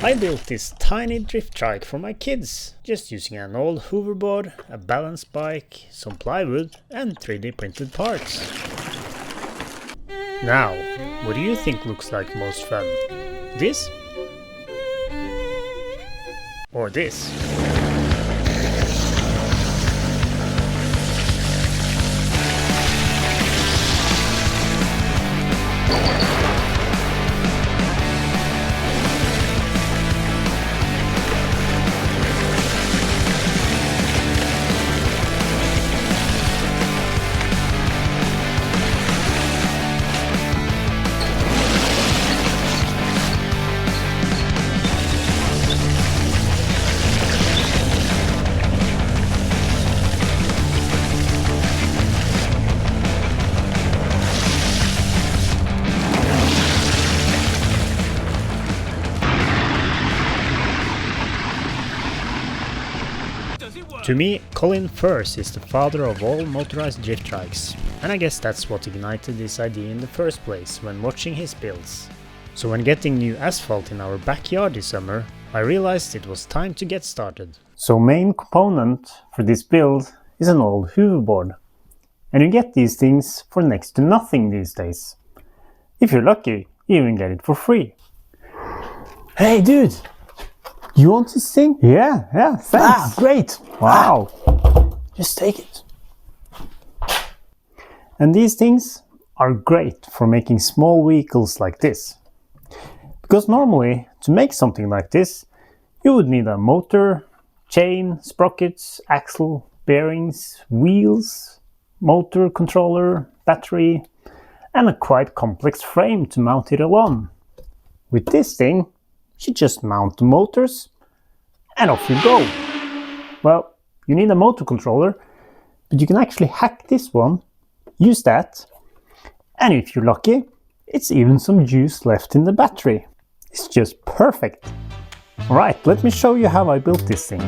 I built this tiny drift trike for my kids, just using an old hoverboard, a balance bike, some plywood and 3D printed parts. Now, what do you think looks like most fun? This? Or this? To me, Colin Firth is the father of all motorized drift trikes, and I guess that's what ignited this idea in the first place when watching his builds. So when getting new asphalt in our backyard this summer, I realized it was time to get started. So main component for this build is an old hoverboard, and you get these things for next to nothing these days. If you're lucky, you even get it for free. Hey dude! You want this thing? Yeah, thanks. Ah, great. Wow. Just take it. And these things are great for making small vehicles like this. Because normally, to make something like this, you would need a motor, chain, sprockets, axle, bearings, wheels, motor controller, battery, and a quite complex frame to mount it all on. With this thing, you just mount the motors and off you go. Well, you need a motor controller, but you can actually hack this one, use that, and if you're lucky, it's even some juice left in the battery. It's just perfect. Alright, let me show you how I built this thing.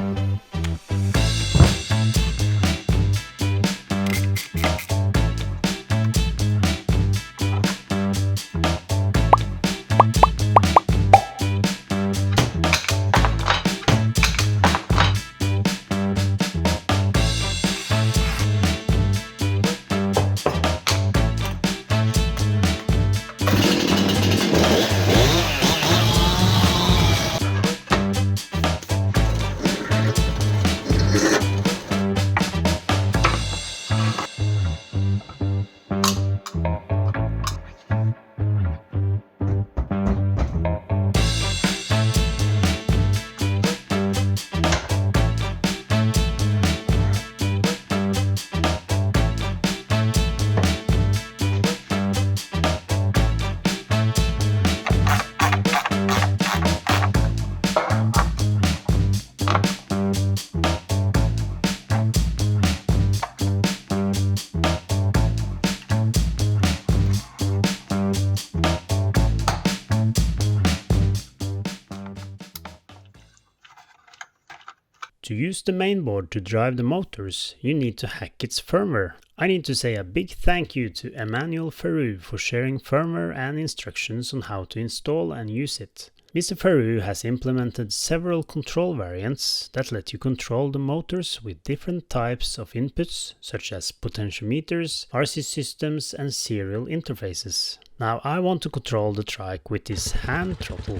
To use the mainboard to drive the motors, you need to hack its firmware. I need to say a big thank you to Emmanuel Ferru for sharing firmware and instructions on how to install and use it. Mr. Ferru has implemented several control variants that let you control the motors with different types of inputs, such as potentiometers, RC systems and serial interfaces. Now I want to control the trike with this hand throttle,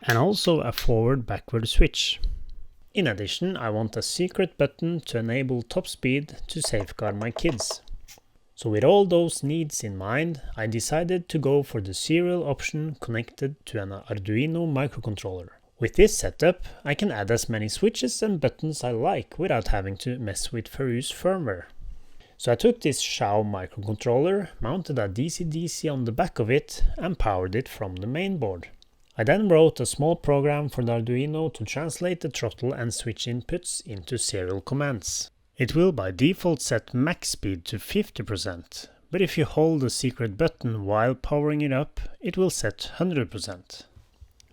and also a forward-backward switch. In addition, I want a secret button to enable top speed to safeguard my kids. So with all those needs in mind, I decided to go for the serial option connected to an Arduino microcontroller. With this setup, I can add as many switches and buttons I like without having to mess with Ferru's firmware. So I took this Xiao microcontroller, mounted a DC-DC on the back of it and powered it from the mainboard. I then wrote a small program for the Arduino to translate the throttle and switch inputs into serial commands. It will by default set max speed to 50%, but if you hold the secret button while powering it up, it will set 100%.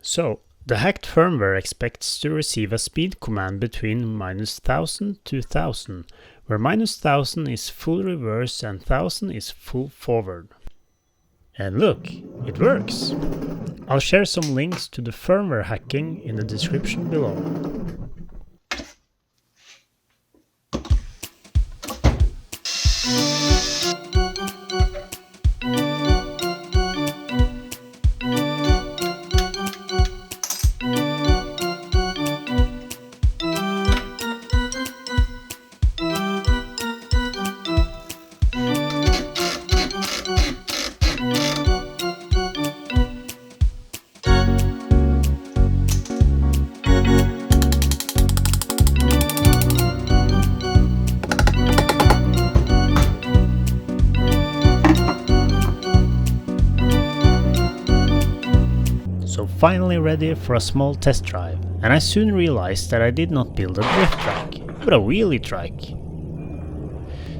So, the hacked firmware expects to receive a speed command between -1000 to 1000, where -1000 is full reverse and 1000 is full forward. And look, it works! I'll share some links to the firmware hacking in the description below. So finally ready for a small test drive, and I soon realized that I did not build a drift trike, but a wheelie trike.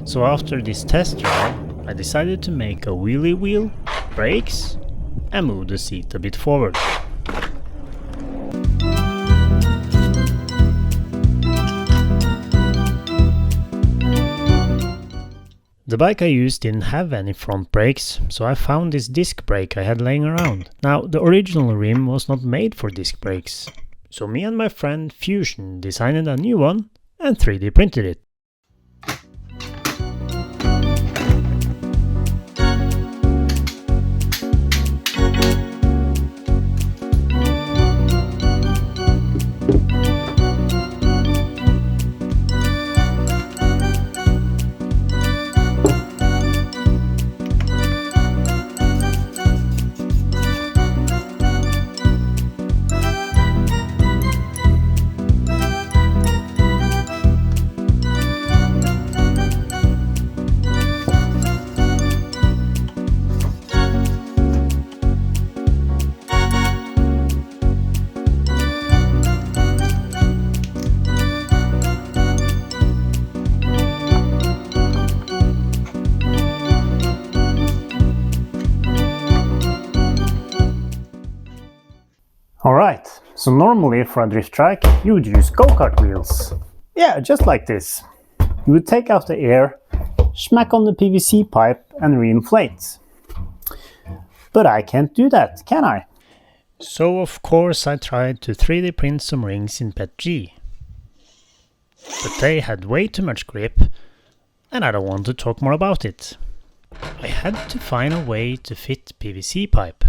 So after this test drive, I decided to make a wheelie wheel, brakes, and move the seat a bit forward. The bike I used didn't have any front brakes, so I found this disc brake I had laying around. Now, the original rim was not made for disc brakes, so me and my friend Fusion designed a new one and 3D printed it. Alright, so normally for a drift trike you would use go-kart wheels. Yeah, just like this. You would take out the air, smack on the PVC pipe and reinflate. But I can't do that, can I? So of course I tried to 3D print some rings in PETG. But they had way too much grip and I don't want to talk more about it. I had to find a way to fit PVC pipe.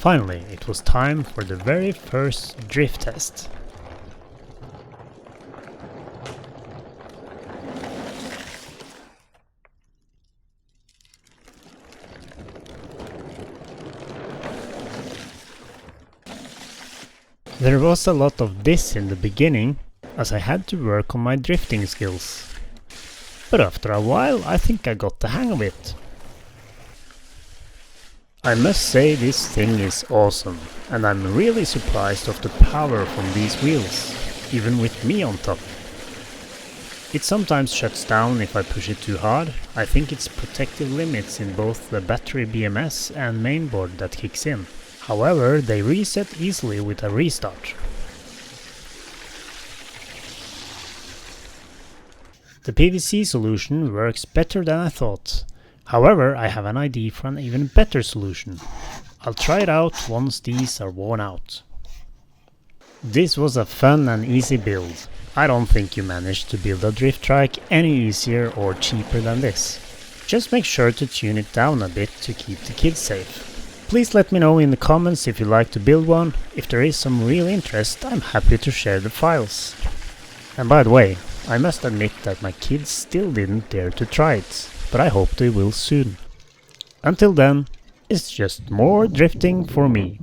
Finally, it was time for the very first drift test. There was a lot of this in the beginning, as I had to work on my drifting skills. But after a while I think I got the hang of it. I must say this thing is awesome, and I'm really surprised of the power from these wheels, even with me on top. It sometimes shuts down if I push it too hard. I think it's protective limits in both the battery BMS and mainboard that kicks in. However, they reset easily with a restart. The PVC solution works better than I thought. However, I have an idea for an even better solution. I'll try it out once these are worn out. This was a fun and easy build. I don't think you managed to build a drift trike any easier or cheaper than this. Just make sure to tune it down a bit to keep the kids safe. Please let me know in the comments if you'd like to build one. If there is some real interest, I'm happy to share the files. And by the way, I must admit that my kids still didn't dare to try it, but I hope they will soon. Until then, it's just more drifting for me.